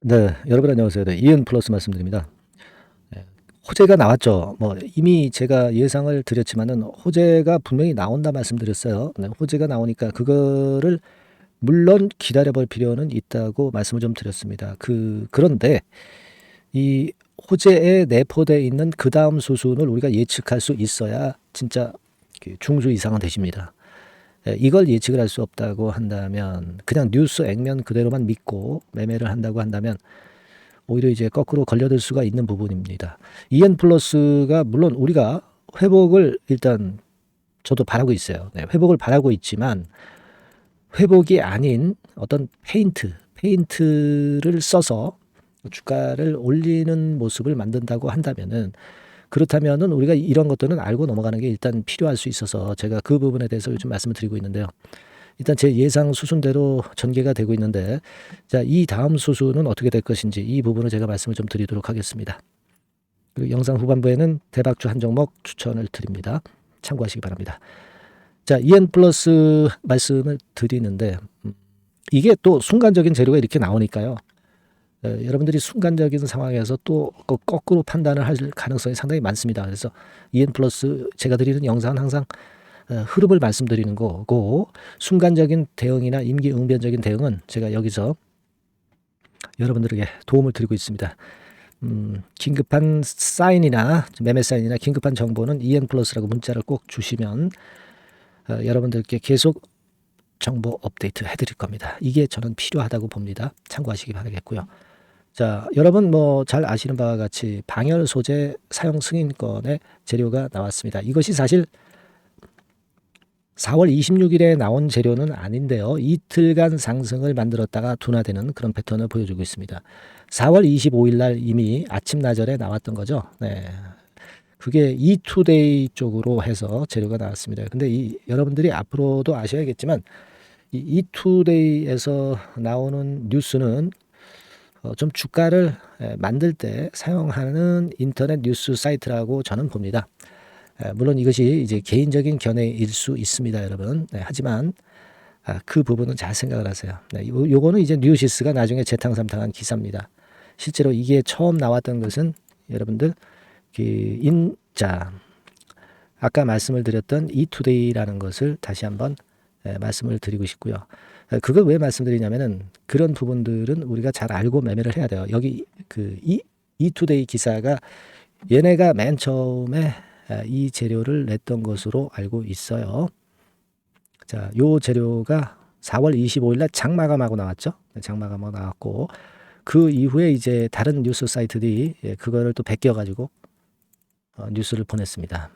네, 여러분 안녕하세요. 네, 이엔 플러스 말씀드립니다. 예, 호재가 나왔죠. 뭐 이미 제가 예상을 드렸지만은 호재가 분명히 나온다 말씀드렸어요. 네, 호재가 나오니까 그거를 물론 기다려볼 필요는 있다고 말씀을 좀 드렸습니다. 그런데 이 호재에 내포되어 있는 그 다음 수순을 우리가 예측할 수 있어야 진짜 그 중수 이상은 되십니다. 이걸 예측을 할 수 없다고 한다면 그냥 뉴스 액면 그대로만 믿고 매매를 한다고 한다면 오히려 이제 거꾸로 걸려들 수가 있는 부분입니다. EN 플러스가 물론 우리가 회복을 일단 저도 바라고 있어요. 네, 회복을 바라고 있지만 회복이 아닌 어떤 페인트를 써서 주가를 올리는 모습을 만든다고 한다면은 그렇다면은 우리가 이런 것들은 알고 넘어가는 게 일단 필요할 수 있어서 제가 그 부분에 대해서 요즘 말씀을 드리고 있는데요. 일단 제 예상 수순대로 전개가 되고 있는데 자, 이 다음 수순은 어떻게 될 것인지 이 부분을 제가 말씀을 좀 드리도록 하겠습니다. 그리고 영상 후반부에는 대박주 한 종목 추천을 드립니다. 참고하시기 바랍니다. 자, EN 플러스 말씀을 드리는데 이게 또 순간적인 재료가 이렇게 나오니까요. 여러분들이 순간적인 상황에서 또 거꾸로 판단을 할 가능성이 상당히 많습니다. 그래서 EN 플러스 제가 드리는 영상은 항상 흐름을 말씀드리는 거고 순간적인 대응이나 임기응변적인 대응은 제가 여기서 여러분들에게 도움을 드리고 있습니다. 긴급한 사인이나 매매 사인이나 긴급한 정보는 EN 플러스라고 문자를 꼭 주시면 여러분들께 계속 정보 업데이트 해드릴 겁니다. 이게 저는 필요하다고 봅니다. 참고하시기 바라겠고요. 자, 여러분 뭐 잘 아시는 바와 같이 방열 소재 사용 승인권의 재료가 나왔습니다. 이것이 사실 4월 26일에 나온 재료는 아닌데요. 이틀간 상승을 만들었다가 둔화되는 그런 패턴을 보여주고 있습니다. 4월 25일 날 이미 아침 나절에 나왔던 거죠. 네. 그게 이투데이 쪽으로 해서 재료가 나왔습니다. 근데 여러분들이 앞으로도 아셔야겠지만 이 이투데이에서 나오는 뉴스는 좀 주가를 만들 때 사용하는 인터넷 뉴스 사이트라고 저는 봅니다. 물론 이것이 이제 개인적인 견해일 수 있습니다, 여러분. 네, 하지만 그 부분은 잘 생각을 하세요. 네, 요거는 이제 뉴시스가 나중에 재탕삼탕한 기사입니다. 실제로 이게 처음 나왔던 것은 여러분들 자, 아까 말씀을 드렸던 이투데이라는 것을 다시 한번 말씀을 드리고 싶고요. 그걸 왜 말씀드리냐면은 그런 부분들은 우리가 잘 알고 매매를 해야 돼요. 여기 이투데이 기사가 얘네가 맨 처음에 이 재료를 냈던 것으로 알고 있어요. 자, 요 재료가 4월 25일 날 장마감하고 나왔죠. 장마감하고 나왔고 그 이후에 이제 다른 뉴스 사이트들이 그거를 또 베껴 가지고 뉴스를 보냈습니다.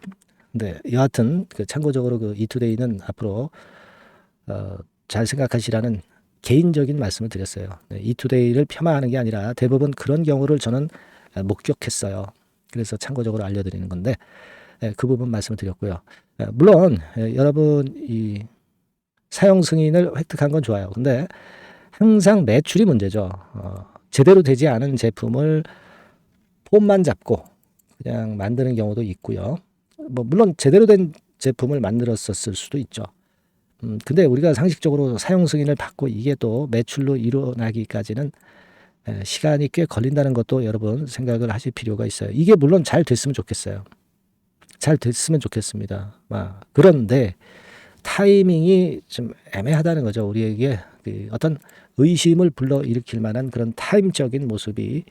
근데 여하튼 참고적으로 그 이투데이는 앞으로 잘 생각하시라는 개인적인 말씀을 드렸어요. 네, 이투데이를 폄하하는 게 아니라 대부분 그런 경우를 저는 목격했어요. 그래서 참고적으로 알려드리는 건데 그 부분 말씀을 드렸고요. 물론 여러분 이 사용 승인을 획득한 건 좋아요. 근데 항상 매출이 문제죠. 제대로 되지 않은 제품을 폼만 잡고 그냥 만드는 경우도 있고요. 뭐 물론 제대로 된 제품을 만들었었을 수도 있죠. 근데 우리가 상식적으로 사용 승인을 받고 이게 또 매출로 일어나기까지는 시간이 꽤 걸린다는 것도 여러분 생각을 하실 필요가 있어요. 이게 물론 잘 됐으면 좋겠어요. 잘 됐으면 좋겠습니다. 그런데 타이밍이 좀 애매하다는 거죠. 우리에게 어떤 의심을 불러일으킬 만한 그런 타임적인 모습이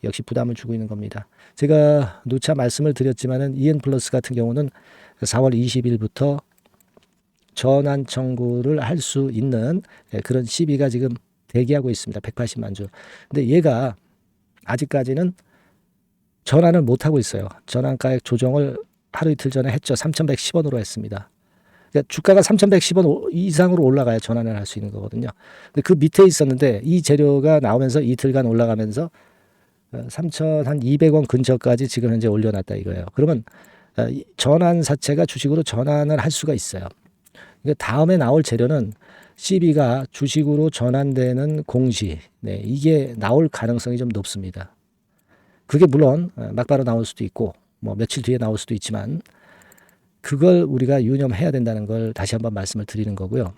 역시 부담을 주고 있는 겁니다. 제가 누차 말씀을 드렸지만은 EN 플러스 같은 경우는 4월 20일부터 전환 청구를 할 수 있는 그런 시비가 지금 대기하고 있습니다. 180만 주. 근데 얘가 아직까지는 전환을 못 하고 있어요. 전환가액 조정을 하루 이틀 전에 했죠. 3,110원으로 했습니다. 그러니까 주가가 3,110원 이상으로 올라가야 전환을 할 수 있는 거거든요. 근데 그 밑에 있었는데 이 재료가 나오면서 이틀간 올라가면서 3,200원 근처까지 지금 현재 올려놨다 이거예요. 그러면 전환 사채가 주식으로 전환을 할 수가 있어요. 그러니까 다음에 나올 재료는 CB가 주식으로 전환되는 공시, 네, 이게 나올 가능성이 좀 높습니다. 그게 물론 막바로 나올 수도 있고 뭐 며칠 뒤에 나올 수도 있지만 그걸 우리가 유념해야 된다는 걸 다시 한번 말씀을 드리는 거고요.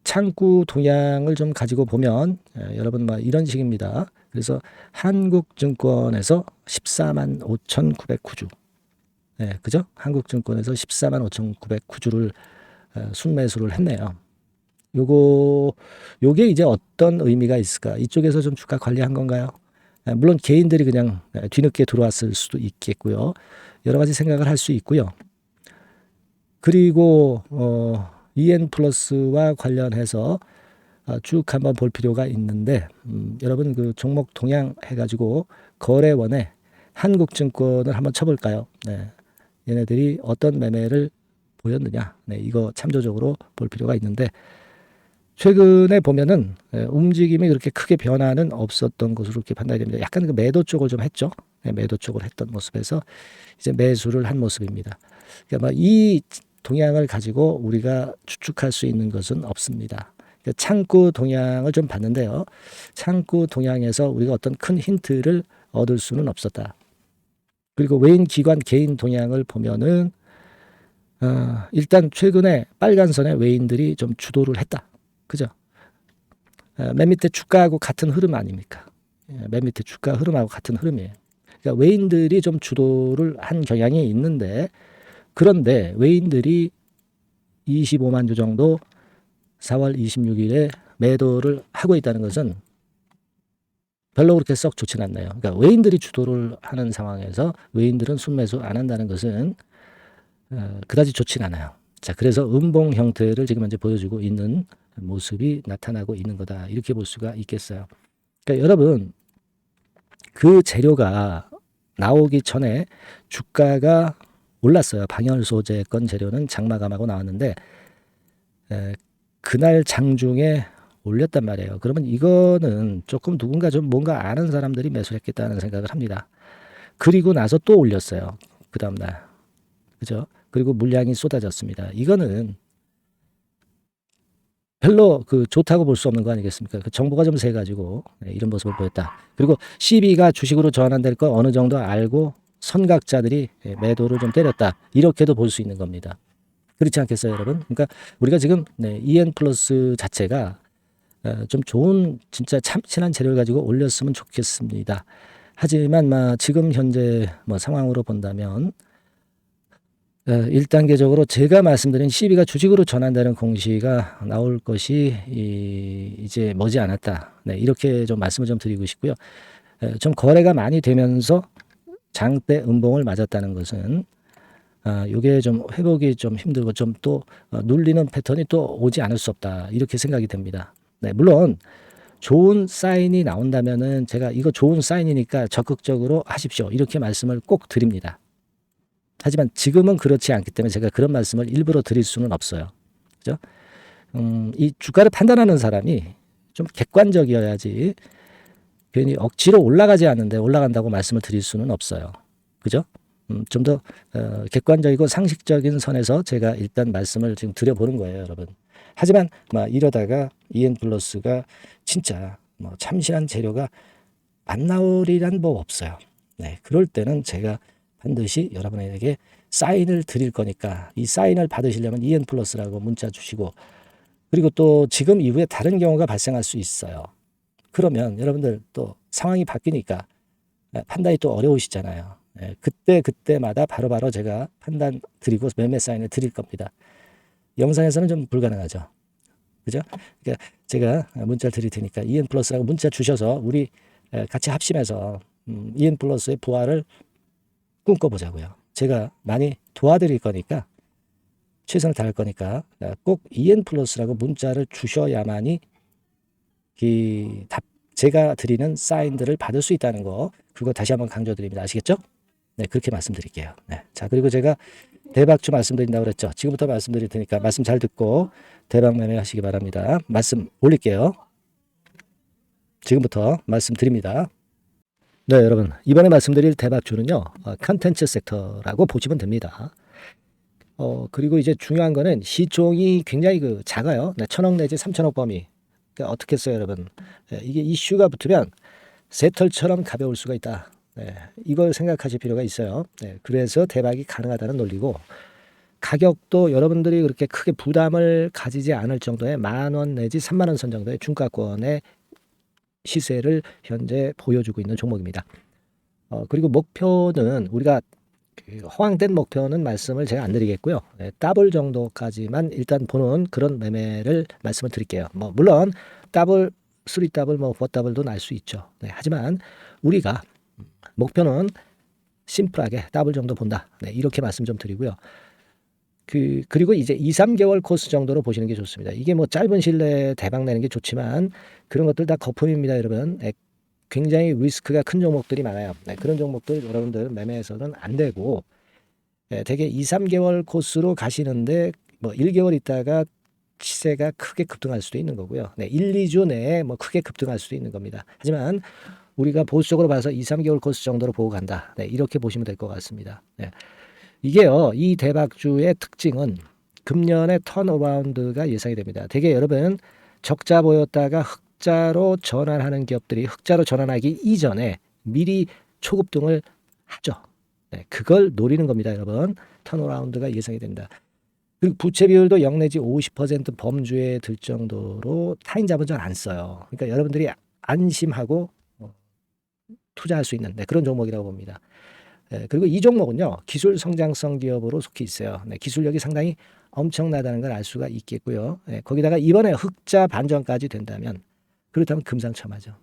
창구 동향을 좀 가지고 보면 여러분 뭐 이런 식입니다. 그래서 한국증권에서 14만 5,909주, 그죠? 한국증권에서 14만 5,909주를 순매수를 했네요. 요게 이제 어떤 의미가 있을까? 이쪽에서 좀 주가 관리한 건가요? 물론 개인들이 그냥 뒤늦게 들어왔을 수도 있겠고요. 여러 가지 생각을 할 수 있고요. 그리고 EN 플러스와 관련해서 쭉 한번 볼 필요가 있는데 여러분 그 종목 동향 해가지고 거래원에 한국증권을 한번 쳐볼까요? 네. 얘네들이 어떤 매매를 보였느냐? 네, 이거 참조적으로 볼 필요가 있는데 최근에 보면은 움직임이 그렇게 크게 변화는 없었던 것으로 이렇게 판단이 됩니다. 약간 그 매도 쪽을 좀 했죠. 네, 매도 쪽을 했던 모습에서 이제 매수를 한 모습입니다. 그러니까 이 동향을 가지고 우리가 추측할 수 있는 것은 없습니다. 그러니까 창구 동향을 좀 봤는데요. 창구 동향에서 우리가 어떤 큰 힌트를 얻을 수는 없었다. 그리고 외인 기관 개인 동향을 보면은 일단 최근에 빨간 선에 외인들이 좀 주도를 했다. 그죠? 맨 밑에 주가하고 같은 흐름 아닙니까? 맨 밑에 주가 흐름하고 같은 흐름이에요. 그러니까 외인들이 좀 주도를 한 경향이 있는데 그런데 외인들이 25만 주 정도 4월 26일에 매도를 하고 있다는 것은 별로 그렇게 썩 좋진 않네요. 그러니까 외인들이 주도를 하는 상황에서 외인들은 순매수 안 한다는 것은 그다지 좋진 않아요. 자, 그래서 음봉 형태를 지금 현재 보여주고 있는 모습이 나타나고 있는 거다. 이렇게 볼 수가 있겠어요. 그러니까 여러분 그 재료가 나오기 전에 주가가 올랐어요. 방열 소재 건 재료는 장마감하고 나왔는데 그날 장중에 올렸단 말이에요. 그러면 이거는 조금 누군가 좀 뭔가 아는 사람들이 매수를 했겠다는 생각을 합니다. 그리고 나서 또 올렸어요. 그 다음날. 그죠? 그리고 물량이 쏟아졌습니다. 이거는 별로 그 좋다고 볼 수 없는 거 아니겠습니까? 그 정보가 좀 세가지고 이런 모습을 보였다. 그리고 CB가 주식으로 전환될 거 어느 정도 알고 선각자들이 매도를 좀 때렸다. 이렇게도 볼 수 있는 겁니다. 그렇지 않겠어요, 여러분? 그러니까 우리가 지금 EN 플러스 자체가 좀 좋은 진짜 참신한 재료를 가지고 올렸으면 좋겠습니다. 하지만 지금 현재 상황으로 본다면 1단계적으로 제가 말씀드린 CB가 주식으로 전환되는 공시가 나올 것이 이제 머지않았다. 네, 이렇게 좀 말씀을 좀 드리고 싶고요. 좀 거래가 많이 되면서 장대 음봉을 맞았다는 것은 요게 좀 회복이 좀 힘들고 좀 또 눌리는 패턴이 또 오지 않을 수 없다. 이렇게 생각이 됩니다. 네, 물론 좋은 사인이 나온다면은 제가 이거 좋은 사인이니까 적극적으로 하십시오. 이렇게 말씀을 꼭 드립니다. 하지만 지금은 그렇지 않기 때문에 제가 그런 말씀을 일부러 드릴 수는 없어요. 그죠? 이 주가를 판단하는 사람이 좀 객관적이어야지 괜히 억지로 올라가지 않는데 올라간다고 말씀을 드릴 수는 없어요. 그죠? 좀 더 객관적이고 상식적인 선에서 제가 일단 말씀을 지금 드려보는 거예요, 여러분. 하지만 이러다가 EN 플러스가 진짜 참신한 재료가 안 나오리란 법 없어요. 네, 그럴 때는 제가 반드시 여러분에게 사인을 드릴 거니까 이 사인을 받으시려면 EN 플러스라고 문자 주시고 그리고 또 지금 이후에 다른 경우가 발생할 수 있어요. 그러면 여러분들 또 상황이 바뀌니까 판단이 또 어려우시잖아요. 그때마다 바로바로 제가 판단 드리고 매매 사인을 드릴 겁니다. 영상에서는 좀 불가능하죠. 그죠? 그러니까 제가 문자를 드릴 테니까 EN 플러스라고 문자 주셔서 우리 같이 합심해서 EN 플러스의 부활을 꿈꿔보자고요. 제가 많이 도와드릴 거니까 최선을 다할 거니까 꼭 EN 플러스라고 문자를 주셔야만이 제가 드리는 사인들을 받을 수 있다는 거 그거 다시 한번 강조드립니다. 아시겠죠? 네, 그렇게 말씀드릴게요. 네, 자 그리고 제가 대박주 말씀드린다고 그랬죠. 지금부터 말씀드릴 테니까 말씀 잘 듣고 대박 매매 하시기 바랍니다. 말씀 올릴게요. 지금부터 말씀드립니다. 네, 여러분 이번에 말씀드릴 대박주는요 컨텐츠 섹터라고 보시면 됩니다. 그리고 이제 중요한 거는 시총이 굉장히 작아요. 1,000억 내지 3,000억 범위. 그러니까 어떻게 했어요, 여러분? 이게 이슈가 붙으면 새털처럼 가벼울 수가 있다. 이걸 생각하실 필요가 있어요. 그래서 대박이 가능하다는 논리고 가격도 여러분들이 그렇게 크게 부담을 가지지 않을 정도의 10,000원 내지 30,000원 선 정도의 중가권의 시세를 현재 보여주고 있는 종목입니다. 그리고 목표는 우리가 허황된 목표는 말씀을 제가 안 드리겠고요. 더블 정도까지만 일단 보는 그런 매매를 말씀을 드릴게요. 물론 더블, 3더블, 4더블도 날 수 있죠. 하지만 우리가 목표는 심플하게 더블 정도 본다. 이렇게 말씀 좀 드리고요. 그리고 이제 2, 3개월 코스 정도로 보시는 게 좋습니다. 이게 짧은 시일 내에 대박 내는 게 좋지만 그런 것들 다 거품입니다, 여러분. 굉장히 리스크가 큰 종목들이 많아요. 그런 종목들 여러분들 매매해서는 안 되고 대개 2, 3개월 코스로 가시는데 1개월 있다가 시세가 크게 급등할 수도 있는 거고요. 1, 2주 내에 크게 급등할 수도 있는 겁니다. 하지만 우리가 보수적으로 봐서 2, 3개월 코스 정도로 보고 간다. 이렇게 보시면 될 것 같습니다. 이게요, 이 대박주의 특징은 금년에 턴어라운드가 예상이 됩니다. 대개 여러분 적자 보였다가 흑자로 전환하는 기업들이 흑자로 전환하기 이전에 미리 초급등을 하죠. 그걸 노리는 겁니다, 여러분. 턴어라운드가 예상이 됩니다. 그리고 부채 비율도 0 내지 50% 범주에 들 정도로 타인 자본을 안 써요. 그러니까 여러분들이 안심하고 투자할 수 있는 그런 종목이라고 봅니다. 그리고 이 종목은요, 기술 성장성 기업으로 속해 있어요. 기술력이 상당히 엄청나다는 걸 알 수가 있겠고요. 거기다가 이번에 흑자 반전까지 된다면 그렇다면 금상첨화죠.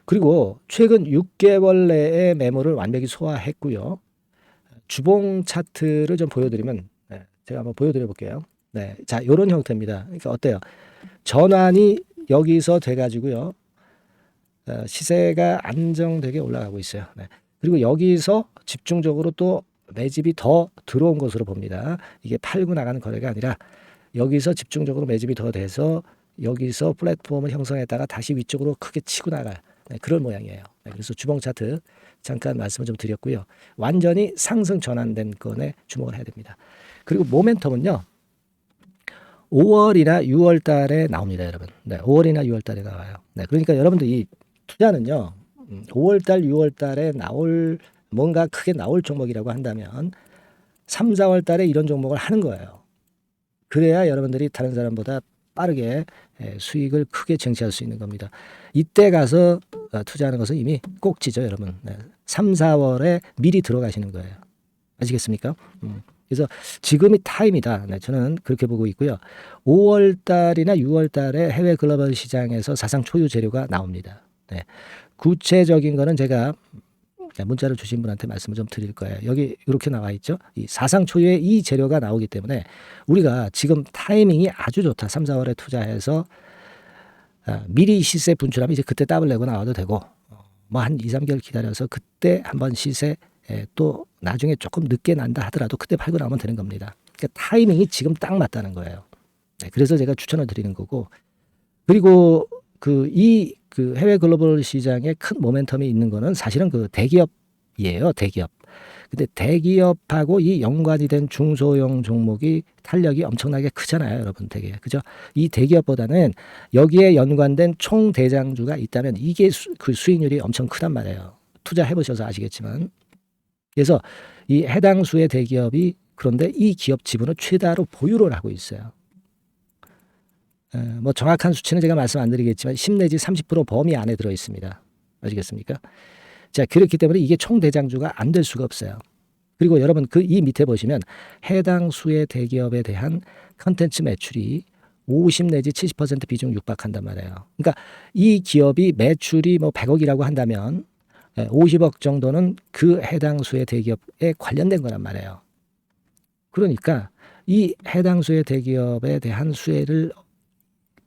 그리고 최근 6개월 내에 매물을 완벽히 소화했고요. 주봉 차트를 좀 보여드리면 제가 한번 보여드려 볼게요. 자, 이런 형태입니다. 그러니까 어때요? 전환이 여기서 돼가지고요. 시세가 안정되게 올라가고 있어요. 그리고 여기서 집중적으로 또 매집이 더 들어온 것으로 봅니다. 이게 팔고 나가는 거래가 아니라 여기서 집중적으로 매집이 더 돼서 여기서 플랫폼을 형성했다가 다시 위쪽으로 크게 치고 나갈 그런 모양이에요. 그래서 주봉 차트 잠깐 말씀을 좀 드렸고요. 완전히 상승 전환된 건에 주목을 해야 됩니다. 그리고 모멘텀은요. 5월이나 6월 달에 나옵니다, 여러분. 5월이나 6월 달에 나와요. 그러니까 여러분들 이 투자는요. 5월 달, 6월 달에 뭔가 크게 나올 종목이라고 한다면 3, 4월 달에 이런 종목을 하는 거예요. 그래야 여러분들이 다른 사람보다 빠르게 수익을 크게 쟁취할 수 있는 겁니다. 이때 가서 투자하는 것은 이미 꼭지죠, 여러분. 3, 4월에 미리 들어가시는 거예요. 아시겠습니까? 그래서 지금이 타임이다. 저는 그렇게 보고 있고요. 5월 달이나 6월 달에 해외 글로벌 시장에서 사상 초유 재료가 나옵니다. 구체적인 거는 제가 문자를 주신 분한테 말씀을 좀 드릴 거예요. 여기 이렇게 나와 있죠. 이 사상 초유의 이 재료가 나오기 때문에 우리가 지금 타이밍이 아주 좋다. 3, 4월에 투자해서 미리 시세 분출하면 이제 그때 더블 내고 나와도 되고 한 2, 3개월 기다려서 그때 한번 시세 또 나중에 조금 늦게 난다 하더라도 그때 팔고 나오면 되는 겁니다. 그러니까 타이밍이 지금 딱 맞다는 거예요. 그래서 제가 추천을 드리는 거고 그리고 그 해외 글로벌 시장에 큰 모멘텀이 있는 거는 사실은 그 대기업이에요. 대기업. 근데 대기업하고 이 연관이 된 중소형 종목이 탄력이 엄청나게 크잖아요, 여러분. 되게. 그죠? 이 대기업보다는 여기에 연관된 총 대장주가 있다면 이게 그 수익률이 엄청 크단 말이에요. 투자해 보셔서 아시겠지만. 그래서 이 해당 수의 대기업이 그런데 이 기업 지분을 최다로 보유를 하고 있어요. 정확한 수치는 제가 말씀 안 드리겠지만 10 내지 30% 범위 안에 들어 있습니다. 아시겠습니까? 자, 그렇기 때문에 이게 총 대장주가 안 될 수가 없어요. 그리고 여러분 이 밑에 보시면 해당 수의 대기업에 대한 컨텐츠 매출이 50 내지 70% 비중 육박한단 말이에요. 그러니까 이 기업이 매출이 100억이라고 한다면 50억 정도는 그 해당 수의 대기업에 관련된 거란 말이에요. 그러니까 이 해당 수의 대기업에 대한 수혜를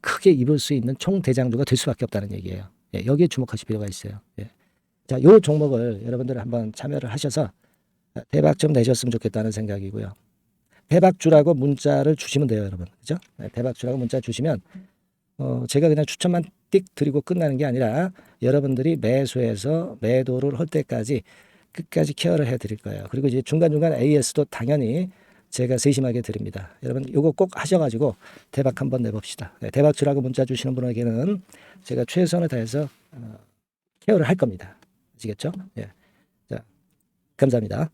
크게 입을 수 있는 총 대장주가 될 수밖에 없다는 얘기예요. 여기에 주목하실 필요가 있어요. 자, 이 종목을 여러분들 한번 참여를 하셔서 대박 좀 내셨으면 좋겠다는 생각이고요. 대박주라고 문자를 주시면 돼요, 여러분. 그죠? 대박주라고 문자 주시면 제가 그냥 추천만 띡 드리고 끝나는 게 아니라 여러분들이 매수해서 매도를 할 때까지 끝까지 케어를 해드릴 거예요. 그리고 이제 중간중간 AS도 당연히 제가 세심하게 드립니다. 여러분 이거 꼭 하셔가지고 대박 한번 내봅시다. 대박주라고 문자 주시는 분에게는 제가 최선을 다해서 케어를 할 겁니다. 아시겠죠? 자, 감사합니다.